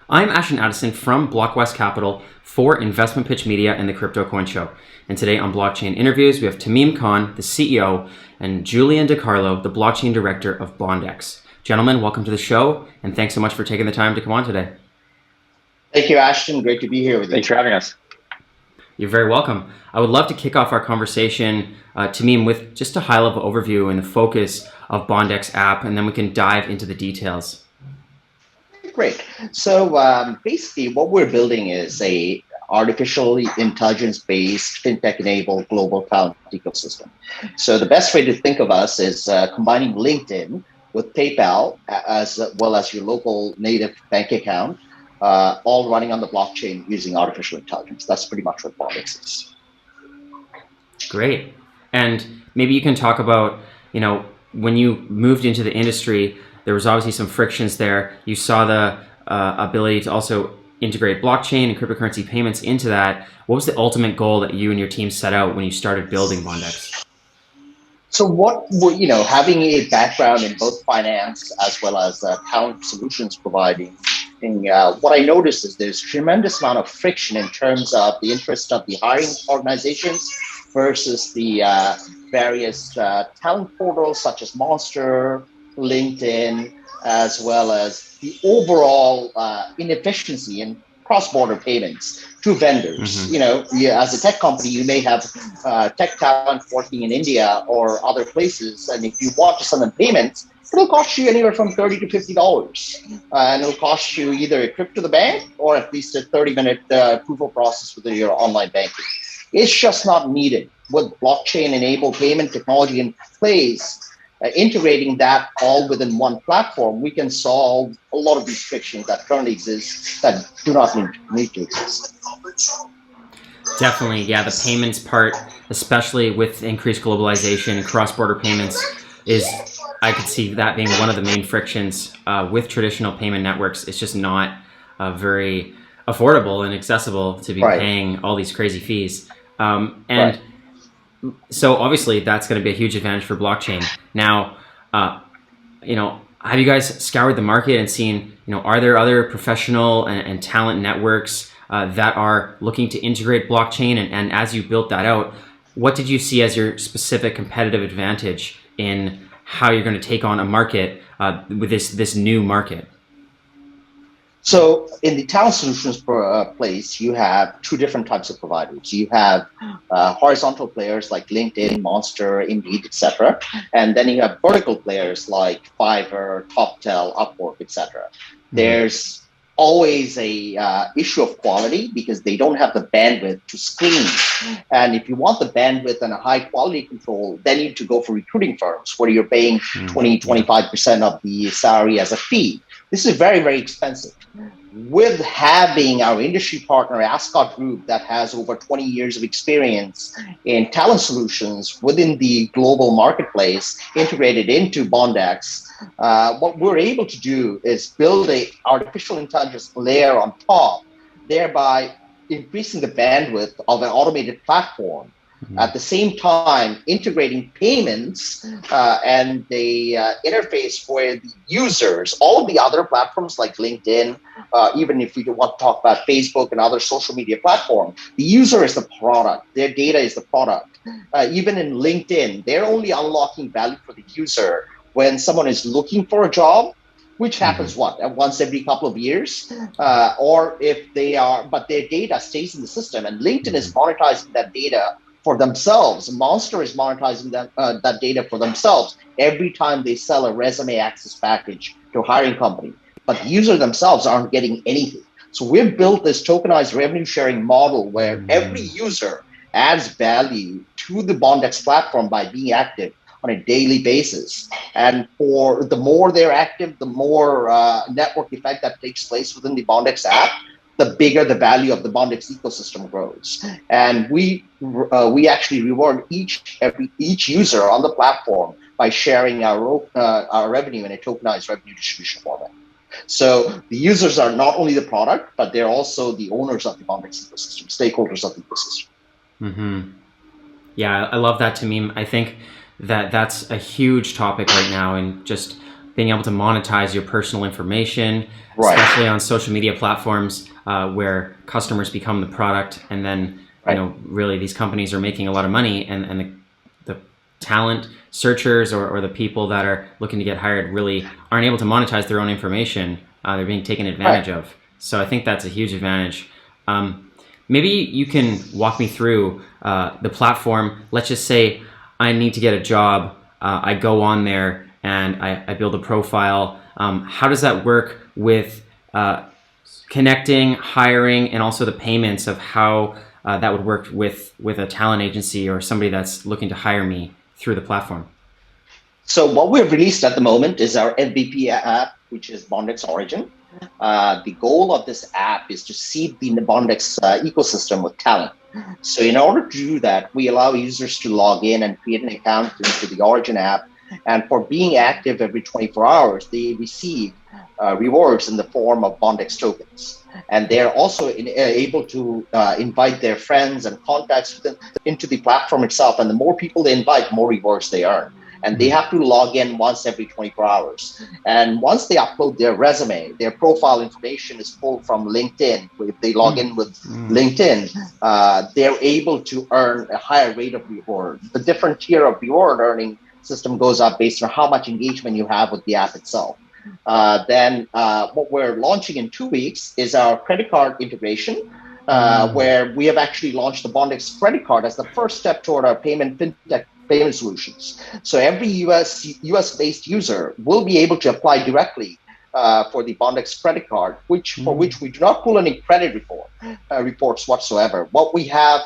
I'm Ashton Addison from Blockwest Capital for Investment Pitch Media and the Crypto Coin Show. And today on Blockchain Interviews, we have Tamim Khan, the CEO, and Julian Di Carlo, the Blockchain Director of Bondex. Gentlemen, welcome to the show, and thanks so much for taking the time to come on today. Thank you, Ashton. Great to be here with you. Thanks for having us. You're very welcome. I would love to kick off our conversation, Tamim, with just a high-level overview and the focus of Bondex app, and then we can dive into the details. Great. So basically what we're building is a artificially intelligence-based, fintech-enabled global talent ecosystem. So the best way to think of us is combining LinkedIn with PayPal as well as your local native bank account, all running on the blockchain using artificial intelligence. That's pretty much what Bondex is. Great. And maybe you can talk about, when you moved into the industry, there was obviously some frictions there. You saw the ability to also integrate blockchain and cryptocurrency payments into that. What was the ultimate goal that you and your team set out when you started building Bondex? So having a background in both finance as well as talent solutions providing, what I noticed is there's a tremendous amount of friction in terms of the interest of the hiring organizations versus the various talent portals such as Monster, LinkedIn, as well as the overall inefficiency in cross-border payments to vendors. Mm-hmm. As a tech company, you may have tech talent working in India or other places, and if you want to send them payments, it'll cost you anywhere from $30 to $50, and it'll cost you either a trip to the bank or at least a 30-minute approval process with your online banking. It's just not needed. With blockchain-enabled payment technology in place, integrating that all within one platform, we can solve a lot of these frictions that currently exist that do not need to exist. Definitely, yeah. The payments part, especially with increased globalization and cross-border payments, I could see that being one of the main frictions with traditional payment networks. It's just not very affordable and accessible to be paying all these crazy fees. So obviously that's going to be a huge advantage for blockchain. Now, have you guys scoured the market and seen, are there other professional and talent networks that are looking to integrate blockchain? And as you built that out, what did you see as your specific competitive advantage in how you're going to take on a market with this new market? So in the talent solutions place, you have two different types of providers. You have horizontal players like LinkedIn, Monster, Indeed, etc. And then you have vertical players like Fiverr, TopTel, Upwork, etc. Mm-hmm. There's always a issue of quality because they don't have the bandwidth to screen. And if you want the bandwidth and a high quality control, then you need to go for recruiting firms where you're paying 20-25% of the salary as a fee. This is very, very expensive. With having our industry partner, Ascot Group, that has over 20 years of experience in talent solutions within the global marketplace integrated into Bondex, what we're able to do is build an artificial intelligence layer on top, thereby increasing the bandwidth of an automated platform. Mm-hmm. At the same time, integrating payments and the interface where the users, all of the other platforms like LinkedIn, even if we want to talk about Facebook and other social media platforms, the user is the product. Their data is the product. Even in LinkedIn, they're only unlocking value for the user when someone is looking for a job, which happens once every couple of years, or if they are, but their data stays in the system, and LinkedIn is monetizing that data for themselves. Monster is monetizing that data for themselves every time they sell a resume access package to a hiring company. But the user themselves aren't getting anything. So we've built this tokenized revenue sharing model where every user adds value to the Bondex platform by being active on a daily basis. And for the more they're active, the more network effect that takes place within the Bondex app, the bigger the value of the Bondex ecosystem grows. And we actually reward each user on the platform by sharing our revenue in a tokenized revenue distribution format. So the users are not only the product, but they're also the owners of the Bondex ecosystem, stakeholders of the ecosystem. Mm-hmm. Yeah, I love that, Tamim. I think that that's a huge topic right now, and just being able to monetize your personal information, Right. especially on social media platforms where customers become the product, and then really these companies are making a lot of money, and the talent searchers or the people that are looking to get hired really aren't able to monetize their own information. They're being taken advantage of. So I think that's a huge advantage. Maybe you can walk me through the platform. Let's just say I need to get a job. I go on there and I build a profile. How does that work with connecting, hiring, and also the payments of how that would work with a talent agency or somebody that's looking to hire me through the platform? So what we've released at the moment is our MVP app, which is Bondex Origin. The goal of this app is to seed the Bondex ecosystem with talent. So in order to do that, we allow users to log in and create an account into the Origin app. And for being active every 24 hours, they receive rewards in the form of Bondex tokens. And they're also able to invite their friends and contacts into the platform itself. And the more people they invite, the more rewards they earn. And they have to log in once every 24 hours. And once they upload their resume, their profile information is pulled from LinkedIn. If they log in with LinkedIn, they're able to earn a higher rate of reward. The different tier of reward earning system goes up based on how much engagement you have with the app itself. Then what we're launching in 2 weeks is our credit card integration, where we have actually launched the Bondex credit card as the first step toward our fintech payment solutions. So every US-based user will be able to apply directly for the Bondex credit card, for which we do not pull any credit reports whatsoever. What we have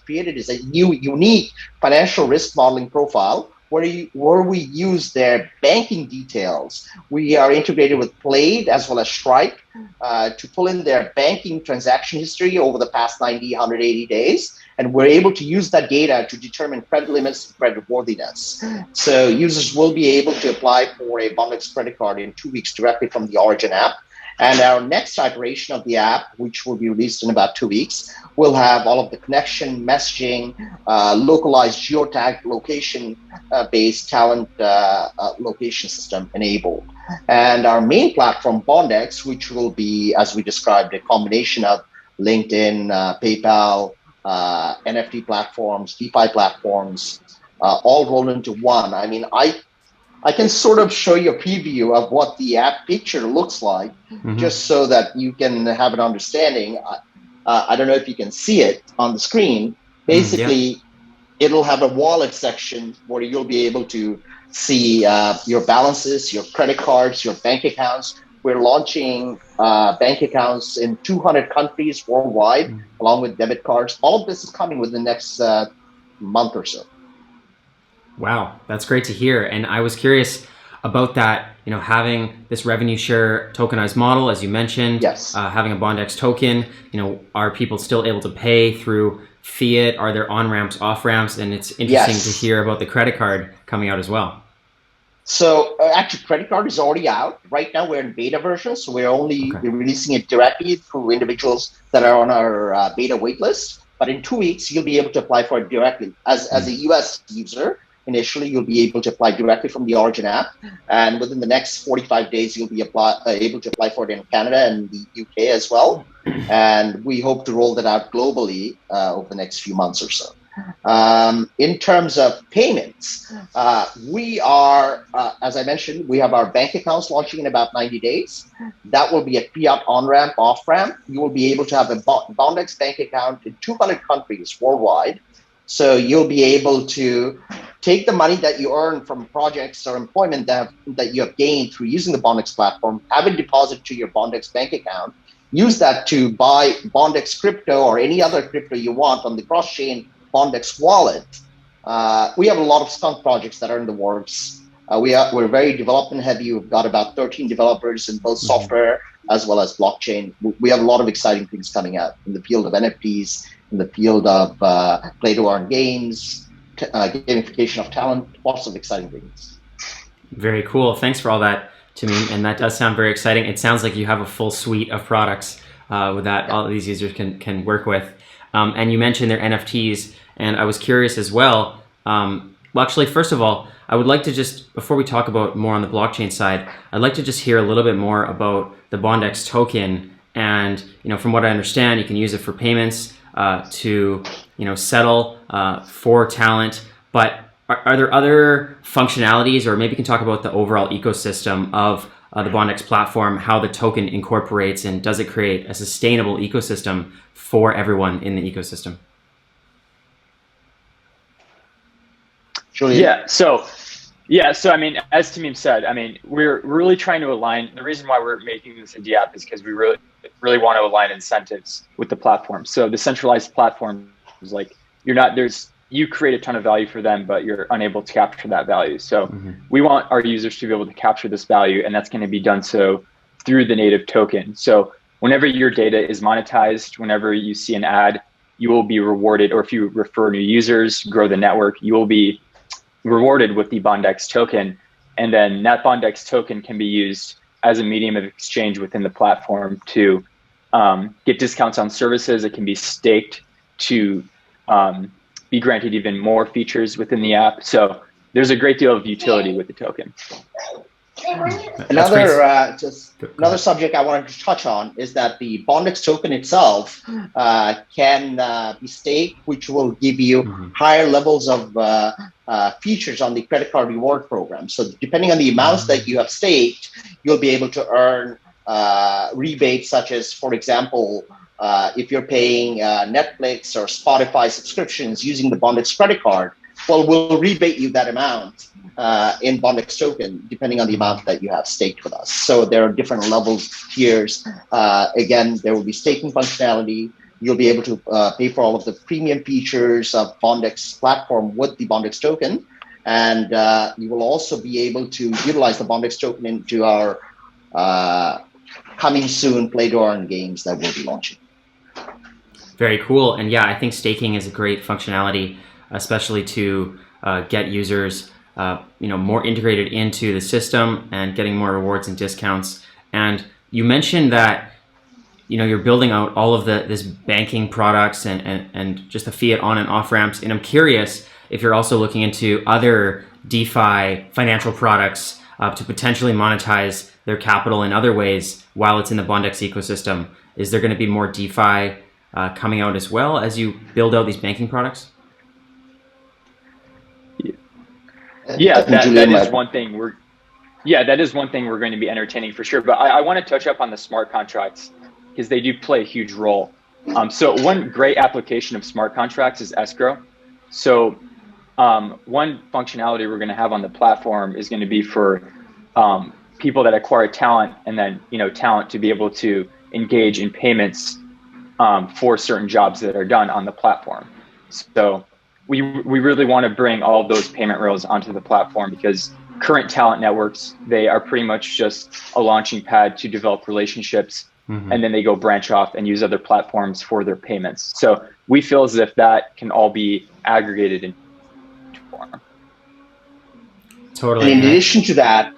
created is a new, unique financial risk modeling profile where we use their banking details. We are integrated with Plaid as well as Stripe to pull in their banking transaction history over the past 90, 180 days. And we're able to use that data to determine credit limits and credit worthiness. So users will be able to apply for a Bondex credit card in 2 weeks directly from the Origin app. And our next iteration of the app, which will be released in about 2 weeks, will have all of the connection, messaging, localized geotag location-based talent location system enabled. And our main platform, Bondex, which will be, as we described, a combination of LinkedIn, PayPal, NFT platforms, DeFi platforms, all rolled into one. I mean, I can sort of show you a preview of what the app picture looks like, just so that you can have an understanding. I don't know if you can see it on the screen. Basically, it'll have a wallet section where you'll be able to see your balances, your credit cards, your bank accounts. We're launching bank accounts in 200 countries worldwide, along with debit cards. All of this is coming within the next month or so. Wow, that's great to hear. And I was curious about that, having this revenue share tokenized model, as you mentioned, having a Bondex token, are people still able to pay through fiat? Are there on-ramps, off-ramps? And it's interesting to hear about the credit card coming out as well. So actually, credit card is already out. Right now, we're in beta version, so we're only releasing it directly through individuals that are on our beta waitlist. But in 2 weeks, you'll be able to apply for it directly. As a US user, initially, you'll be able to apply directly from the Origin app. And within the next 45 days, you'll be able to apply for it in Canada and the UK as well. And we hope to roll that out globally over the next few months or so. In terms of payments, we are, as I mentioned, we have our bank accounts launching in about 90 days. That will be a fiat on-ramp, off-ramp. You will be able to have a Bondex bank account in 200 countries worldwide. So you'll be able to take the money that you earn from projects or employment that you have gained through using the Bondex platform, have it deposited to your Bondex bank account, use that to buy Bondex crypto or any other crypto you want on the cross-chain Bondex wallet. We have a lot of skunk projects that are in the works. We're very development heavy. We've got about 13 developers in both software as well as blockchain. We have a lot of exciting things coming out in the field of NFTs, in the field of play-to-earn games, gamification of talent, lots of exciting things. Very cool. Thanks for all that, Tamim. And that does sound very exciting. It sounds like you have a full suite of products that all of these users can work with. And you mentioned their NFTs, and I was curious as well. Well, actually, first of all, I would like to just, before we talk about more on the blockchain side, I'd like to just hear a little bit more about the Bondex token. And, from what I understand, you can use it for payments, to, settle for talent. But are there other functionalities, or maybe you can talk about the overall ecosystem of the Bondex platform, how the token incorporates, and does it create a sustainable ecosystem for everyone in the ecosystem? Julian? So I mean, as Tamim said, I mean, we're really trying to align. The reason why we're making this a app is because we really want to align incentives with the platform. So the centralized platform is like, you create a ton of value for them, but you're unable to capture that value. So we want our users to be able to capture this value, and that's going to be done so through the native token. So whenever your data is monetized, whenever you see an ad, you will be rewarded, or if you refer new users, grow the network, you will be rewarded with the Bondex token. And then that Bondex token can be used as a medium of exchange within the platform to get discounts on services. It can be staked to be granted even more features within the app. So there's a great deal of utility with the token. Another subject I wanted to touch on is that the Bondex token itself can be staked, which will give you higher levels of features on the credit card reward program. So depending on the amounts that you have staked, you'll be able to earn rebates, such as, for example, if you're paying Netflix or Spotify subscriptions using the Bondex credit card, well, we'll rebate you that amount in Bondex token, depending on the amount that you have staked with us. So there are different levels, tiers. Again, there will be staking functionality. You'll be able to pay for all of the premium features of Bondex platform with the Bondex token. And you will also be able to utilize the Bondex token into our coming soon play to earn games that we'll be launching. Very cool. And yeah, I think staking is a great functionality, especially to get users more integrated into the system and getting more rewards and discounts. And you mentioned that you're building out all of this banking products and just the fiat on and off ramps. And I'm curious if you're also looking into other DeFi financial products to potentially monetize their capital in other ways while it's in the Bondex ecosystem. Is there going to be more DeFi coming out as well as you build out these banking products? Yeah, that is one thing we're going to be entertaining for sure. But I want to touch up on the smart contracts because they do play a huge role. So one great application of smart contracts is escrow. So one functionality we're going to have on the platform is going to be for people that acquire talent, and then talent to be able to engage in payments for certain jobs that are done on the platform. So we really want to bring all of those payment rails onto the platform, because current talent networks, they are pretty much just a launching pad to develop relationships, and then they go branch off and use other platforms for their payments. So we feel as if that can all be aggregated in form. Totally. And in addition to that,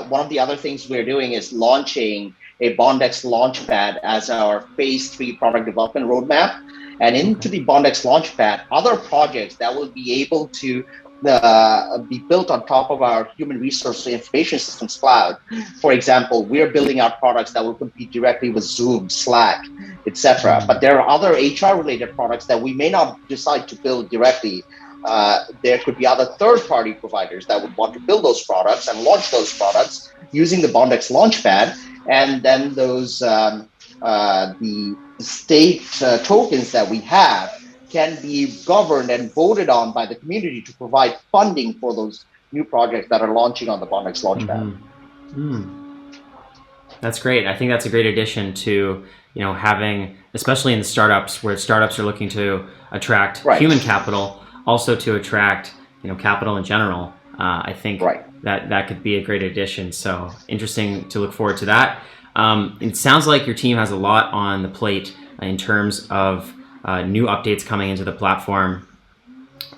one of the other things we're doing is launching a Bondex Launchpad as our phase 3 product development roadmap. And into the Bondex Launchpad, other projects that will be able to be built on top of our human resource information systems cloud. For example, we're building out products that will compete directly with Zoom, Slack, etc. But there are other HR related products that we may not decide to build directly. There could be other third-party providers that would want to build those products and launch those products using the Bondex Launchpad, and then those the state tokens that we have can be governed and voted on by the community to provide funding for those new projects that are launching on the Bondex Launchpad. That's great. I think that's a great addition to having, especially in the startups, where startups are looking to attract human capital, also to attract capital in general. I think that could be a great addition. So interesting to look forward to that. It sounds like your team has a lot on the plate in terms of new updates coming into the platform.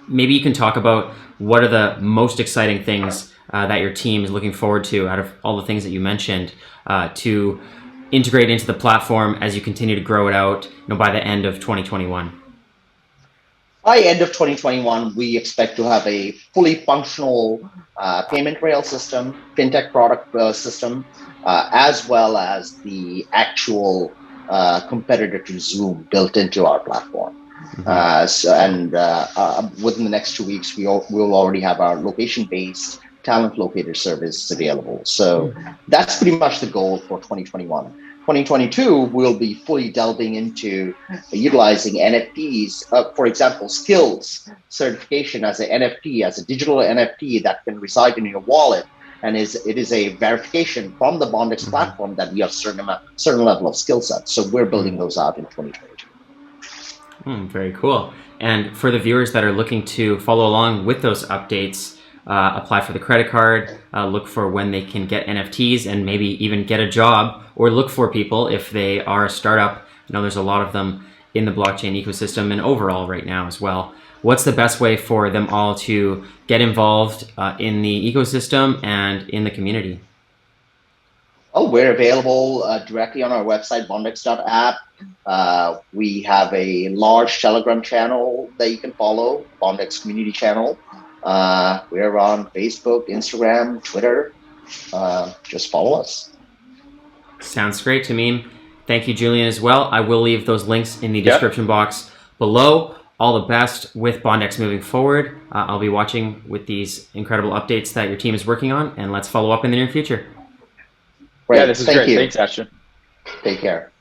Maybe you can talk about what are the most exciting things that your team is looking forward to out of all the things that you mentioned to integrate into the platform as you continue to grow it out by the end of 2021. By end of 2021, we expect to have a fully functional payment rail system, fintech product system, as well as the actual competitor to Zoom built into our platform. Within the next 2 weeks, we'll already have our location-based talent locator service available. So that's pretty much the goal for 2021. 2022, we'll be fully delving into utilizing NFTs, for example, skills certification as an NFT, as a digital NFT that can reside in your wallet. And it is a verification from the Bondex platform that we have certain level of skill sets. So we're building those out in 2022. Very cool. And for the viewers that are looking to follow along with those updates, apply for the credit card, look for when they can get NFTs and maybe even get a job, or look for people if they are a startup. I know there's a lot of them in the blockchain ecosystem and overall right now as well. What's the best way for them all to get involved in the ecosystem and in the community? Oh, we're available directly on our website, bondex.app. We have a large Telegram channel that you can follow, Bondex community channel. We're on Facebook, Instagram, Twitter. Just follow us. Sounds great, Tamim. Thank you, Julian, as well. I will leave those links in the description box below. All the best with Bondex moving forward. I'll be watching with these incredible updates that your team is working on, and let's follow up in the near future. Great. Yeah, this is great. Thanks, Ashton. Take care.